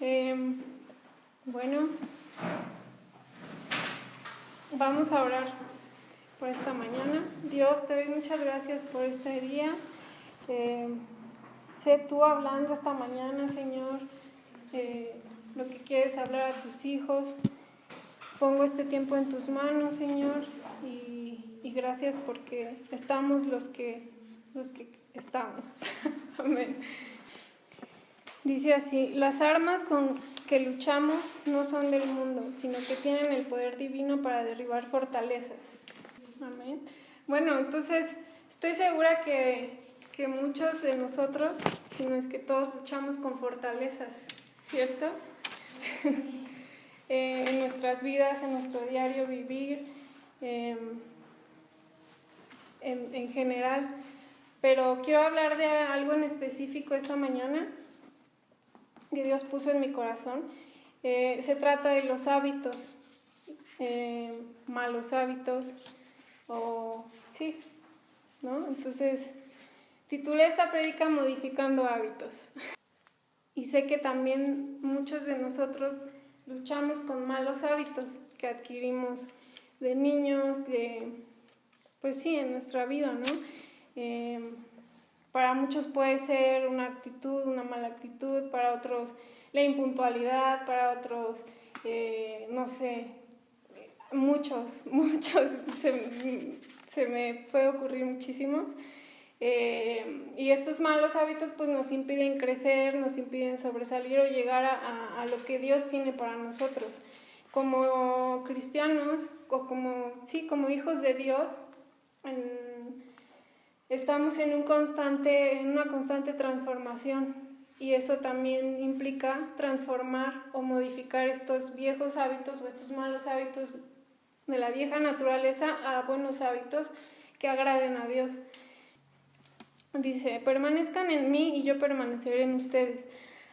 Bueno, vamos a orar por esta mañana. Dios, te doy muchas gracias por este día. Sé tú hablando esta mañana, Señor, lo que quieres hablar a tus hijos. Pongo este tiempo en tus manos, Señor, y gracias porque estamos los que estamos. Amén. Dice así: las armas con que luchamos no son del mundo, sino que tienen el poder divino para derribar fortalezas. Amén. Bueno, entonces estoy segura que muchos de nosotros, si no es que todos, luchamos con fortalezas, ¿cierto? En nuestras vidas, en nuestro diario vivir, en general. Pero quiero hablar de algo en específico esta mañana que Dios puso en mi corazón. Se trata de los hábitos, malos hábitos, sí, ¿no? Entonces, titulé esta prédica Modificando hábitos. Y sé que también muchos de nosotros luchamos con malos hábitos que adquirimos de niños, pues sí, en nuestra vida, ¿no? Para muchos puede ser una actitud, una mala actitud, para otros la impuntualidad, para otros, no sé, muchos, se me puede ocurrir muchísimos. Y estos malos hábitos pues nos impiden crecer, nos impiden sobresalir o llegar a lo que Dios tiene para nosotros. Como cristianos, o como hijos de Dios, estamos en una constante transformación, y eso también implica transformar o modificar estos viejos hábitos o estos malos hábitos de la vieja naturaleza a buenos hábitos que agraden a Dios. Dice: permanezcan en mí y yo permaneceré en ustedes.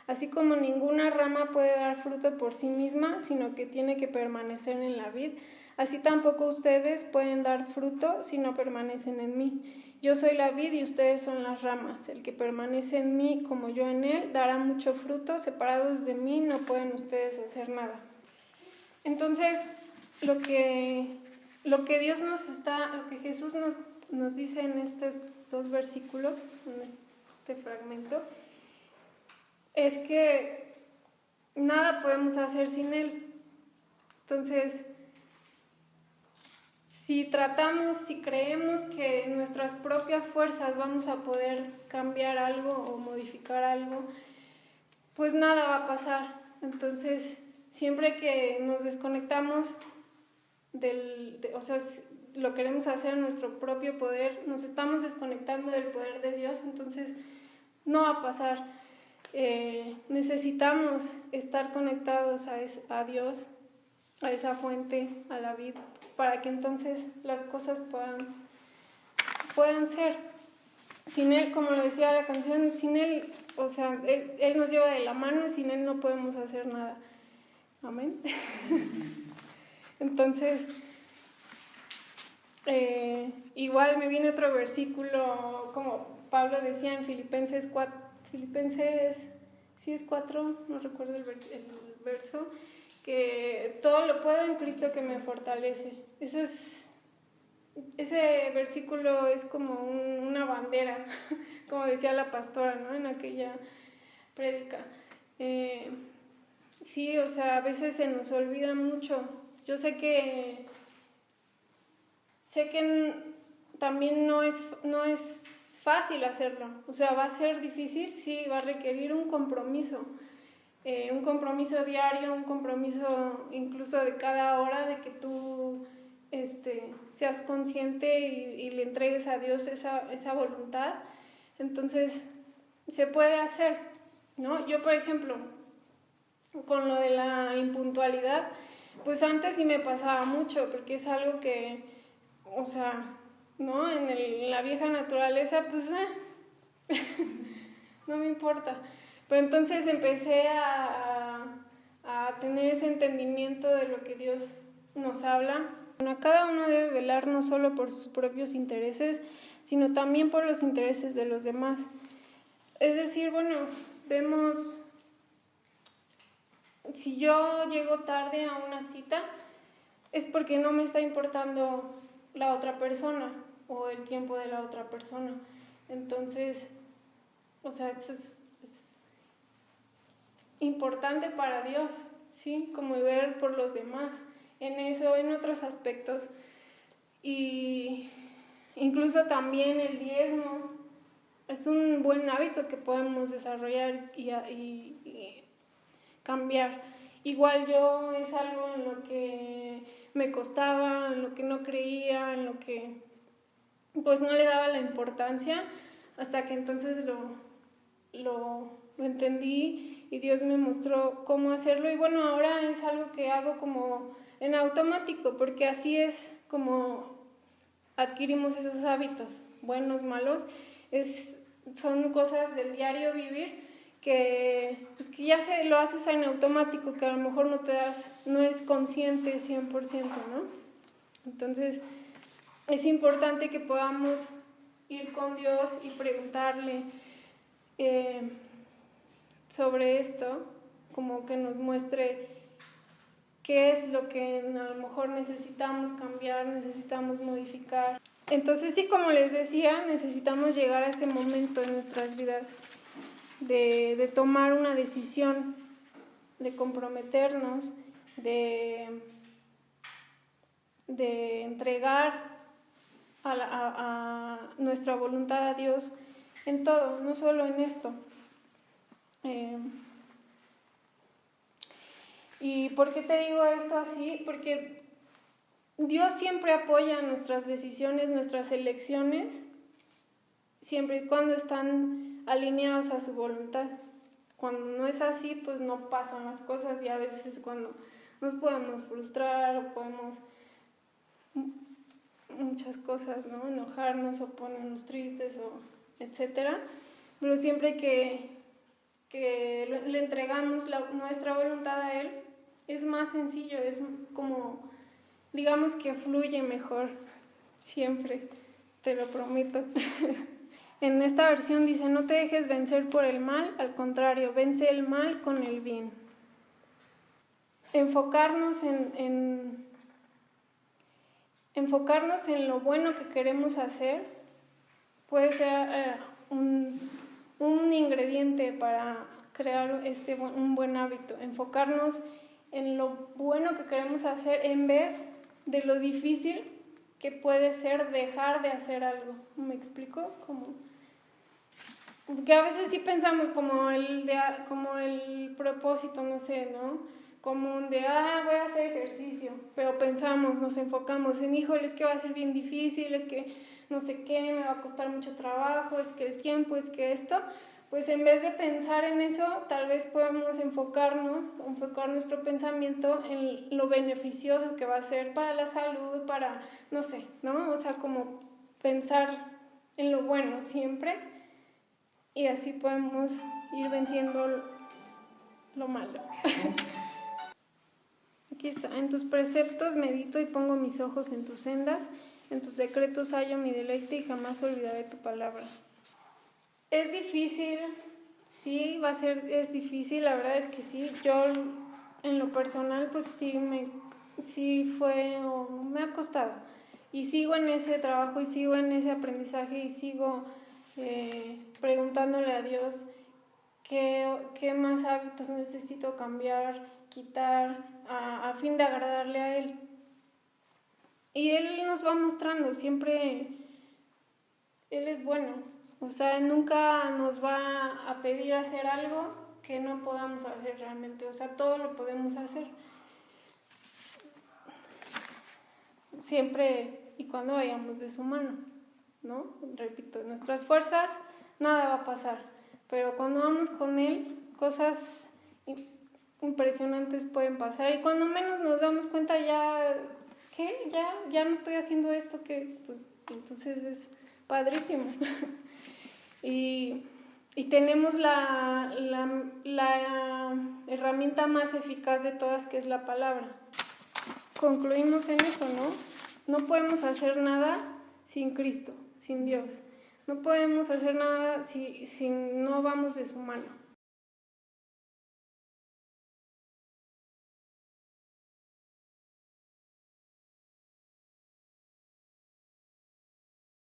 Así como ninguna rama puede dar fruto por sí misma, sino que tiene que permanecer en la vid, así tampoco ustedes pueden dar fruto si no permanecen en mí. Yo soy la vid y ustedes son las ramas. El que permanece en mí como yo en él dará mucho fruto. Separados de mí no pueden ustedes hacer nada. Entonces, lo que Jesús nos dice en estos dos versículos, en este fragmento, es que nada podemos hacer sin él. Entonces, si creemos que en nuestras propias fuerzas vamos a poder cambiar algo o modificar algo, pues nada va a pasar. Entonces, siempre que nos desconectamos lo queremos hacer en nuestro propio poder, nos estamos desconectando del poder de Dios, entonces no va a pasar. Necesitamos estar conectados a Dios, a esa fuente, a la vida, para que entonces las cosas puedan ser. Sin Él, como lo decía la canción, sin Él, Él nos lleva de la mano, y sin Él no podemos hacer nada. Amén. Entonces, igual me viene otro versículo, como Pablo decía en Filipenses 4, sí es 4, no recuerdo el verso, que todo lo puedo en Cristo que me fortalece. Ese versículo es como una bandera, como decía la pastora, ¿no? En aquella prédica. Sí, a veces se nos olvida mucho. Yo sé que también no es fácil hacerlo. Va a ser difícil, sí, va a requerir un compromiso diario, un compromiso incluso de cada hora, de que tú seas consciente y le entregues a Dios esa voluntad. Entonces, se puede hacer, ¿no? Yo, por ejemplo, con lo de la impuntualidad, pues antes sí me pasaba mucho, porque es algo que, ¿no? En la vieja naturaleza, pues, no me importa. Pero entonces empecé a tener ese entendimiento de lo que Dios nos habla. Bueno, cada uno debe velar no solo por sus propios intereses, sino también por los intereses de los demás. Es decir, vemos si yo llego tarde a una cita, es porque no me está importando la otra persona o el tiempo de la otra persona. Entonces, o sea, es importante para Dios, ¿sí? Como ver por los demás, en eso, en otros aspectos. Y incluso también el diezmo es un buen hábito que podemos desarrollar y cambiar. Igual yo es algo en lo que me costaba, en lo que no creía, en lo que pues no le daba la importancia, hasta que entonces lo entendí y Dios me mostró cómo hacerlo. Y bueno, ahora es algo que hago como en automático, porque así es como adquirimos esos hábitos, buenos, malos. Son cosas del diario vivir que ya lo haces en automático, que a lo mejor no eres consciente 100%, ¿no? Entonces es importante que podamos ir con Dios y preguntarle sobre esto, como que nos muestre qué es lo que a lo mejor necesitamos cambiar, necesitamos modificar. Entonces sí, como les decía, necesitamos llegar a ese momento en nuestras vidas de tomar una decisión, de comprometernos, de entregar a nuestra voluntad a Dios en todo, no solo en esto. ¿Y por qué te digo esto así? Porque Dios siempre apoya nuestras decisiones, nuestras elecciones, siempre y cuando están alineadas a su voluntad. Cuando no es así, pues no pasan las cosas, y a veces es cuando nos podemos frustrar o podemos muchas cosas, ¿no? Enojarnos o ponernos tristes o etcétera. Pero siempre que le entregamos nuestra voluntad a Él, es más sencillo, es como, digamos que fluye mejor, siempre, te lo prometo. En esta versión dice: no te dejes vencer por el mal, al contrario, vence el mal con el bien. Enfocarnos en lo bueno que queremos hacer puede ser un ingrediente para crear un buen hábito. Enfocarnos en lo bueno que queremos hacer en vez de lo difícil que puede ser dejar de hacer algo. ¿Me explico? Porque a veces sí pensamos como el propósito, no sé, ¿no? Como voy a hacer ejercicio, pero nos enfocamos en, híjole, es que va a ser bien difícil, es que no sé qué, me va a costar mucho trabajo, es que el tiempo, es que esto. Pues en vez de pensar en eso, tal vez podemos enfocar nuestro pensamiento en lo beneficioso que va a ser para la salud, para, no sé, ¿no? O sea, como pensar en lo bueno siempre, y así podemos ir venciendo lo malo. Aquí está: en tus preceptos medito y pongo mis ojos en tus sendas, en tus decretos hallo mi deleite y jamás olvidaré tu palabra. Es difícil, sí, es difícil, la verdad es que sí. Yo en lo personal pues sí me ha costado, y sigo en ese trabajo y sigo en ese aprendizaje y sigo preguntándole a Dios qué más hábitos necesito cambiar, quitar a fin de agradarle a Él. Y Él nos va mostrando, siempre Él es bueno. O sea, nunca nos va a pedir hacer algo que no podamos hacer realmente. O sea, todo lo podemos hacer. Siempre y cuando vayamos de su mano, ¿no? Repito, nuestras fuerzas, nada va a pasar. Pero cuando vamos con Él, cosas impresionantes pueden pasar. Y cuando menos nos damos cuenta, ya no estoy haciendo esto, que pues, entonces es padrísimo. Y tenemos la herramienta más eficaz de todas, que es la palabra. Concluimos en eso, ¿no? No podemos hacer nada sin Cristo, sin Dios. No podemos hacer nada si no vamos de su mano.